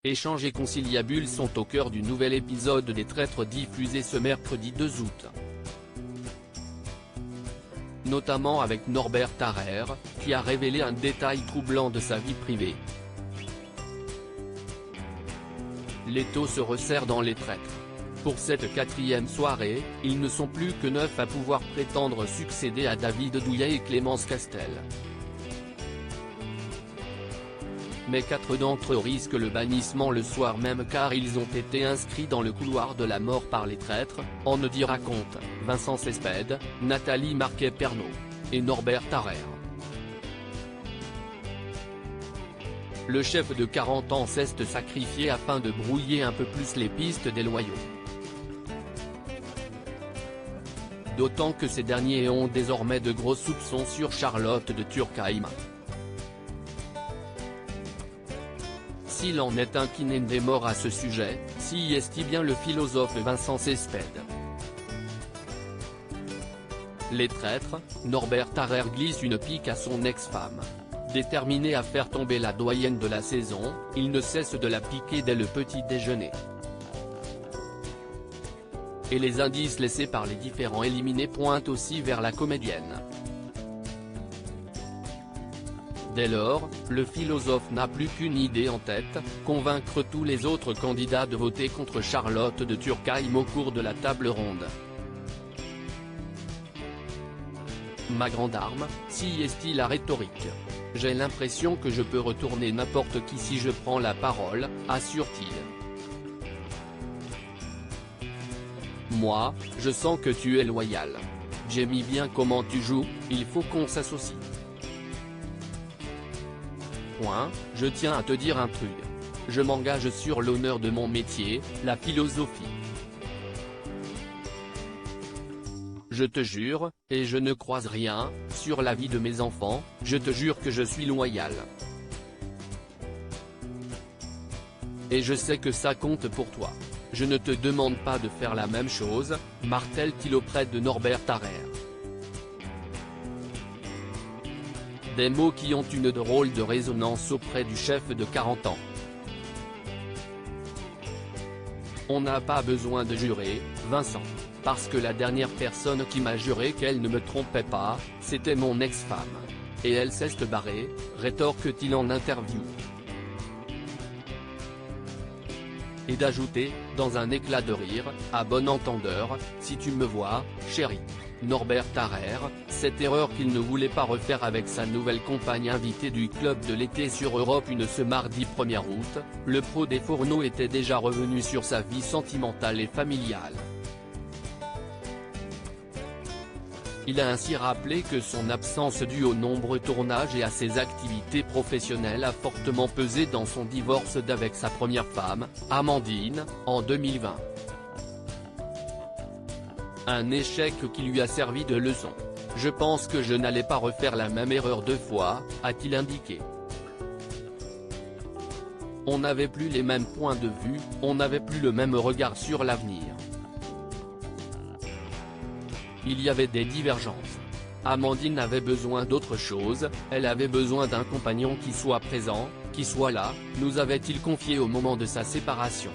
Échanges et conciliabules sont au cœur du nouvel épisode des Traîtres diffusé ce mercredi 2 août. Notamment avec Norbert Tarrer, qui a révélé un détail troublant de sa vie privée. L'étau se resserre dans les Traîtres. Pour cette 4e soirée, ils ne sont plus que 9 à pouvoir prétendre succéder à David Douillet et Clémence Castel. Mais 4 d'entre eux risquent le bannissement le soir même car ils ont été inscrits dans le couloir de la mort par les Traîtres, en y raconte Vincent Cespedes, Nathalie Marquet-Pernot et Norbert Tarrer. Le chef de 40 ans s'est sacrifié afin de brouiller un peu plus les pistes des loyaux. D'autant que ces derniers ont désormais de gros soupçons sur Charlotte de Turckheim. S'il en est un qui n'est des morts à ce sujet, si est-il bien le philosophe Vincent Cespedes. Les Traîtres, Norbert Tarrer glisse une pique à son ex-femme. Déterminé à faire tomber la doyenne de la saison, il ne cesse de la piquer dès le petit déjeuner. Et les indices laissés par les différents éliminés pointent aussi vers la comédienne. Dès lors, le philosophe n'a plus qu'une idée en tête, convaincre tous les autres candidats de voter contre Charlotte de Turckheim au cours de la table ronde. Ma grande arme, si est-il la rhétorique. J'ai l'impression que je peux retourner n'importe qui si je prends la parole, assure-t-il. Moi, je sens que tu es loyal. J'aime bien comment tu joues, il faut qu'on s'associe. Je tiens à te dire un truc. Je m'engage sur l'honneur de mon métier, la philosophie. Je te jure, et je ne croise rien, sur la vie de mes enfants, je te jure que je suis loyal. Et je sais que ça compte pour toi. Je ne te demande pas de faire la même chose, martèle-t-il auprès de Norbert Tarrer. Des mots qui ont une drôle de résonance auprès du chef de 40 ans. On n'a pas besoin de jurer, Vincent. Parce que la dernière personne qui m'a juré qu'elle ne me trompait pas, c'était mon ex-femme. Et elle s'est barrée, rétorque-t-il en interview. Et d'ajouter, dans un éclat de rire, à bon entendeur, si tu me vois, chérie. Norbert Tarrer, cette erreur qu'il ne voulait pas refaire avec sa nouvelle compagne invitée du club de l'été sur Europe 1 ce mardi 1er août, le pro des fourneaux était déjà revenu sur sa vie sentimentale et familiale. Il a ainsi rappelé que son absence due aux nombreux tournages et à ses activités professionnelles a fortement pesé dans son divorce d'avec sa première femme, Amandine, en 2020. Un échec qui lui a servi de leçon. Je pense que je n'allais pas refaire la même erreur 2 fois, a-t-il indiqué. On n'avait plus les mêmes points de vue, on n'avait plus le même regard sur l'avenir. Il y avait des divergences. Amandine avait besoin d'autre chose, elle avait besoin d'un compagnon qui soit présent, qui soit là, nous avait-il confié au moment de sa séparation.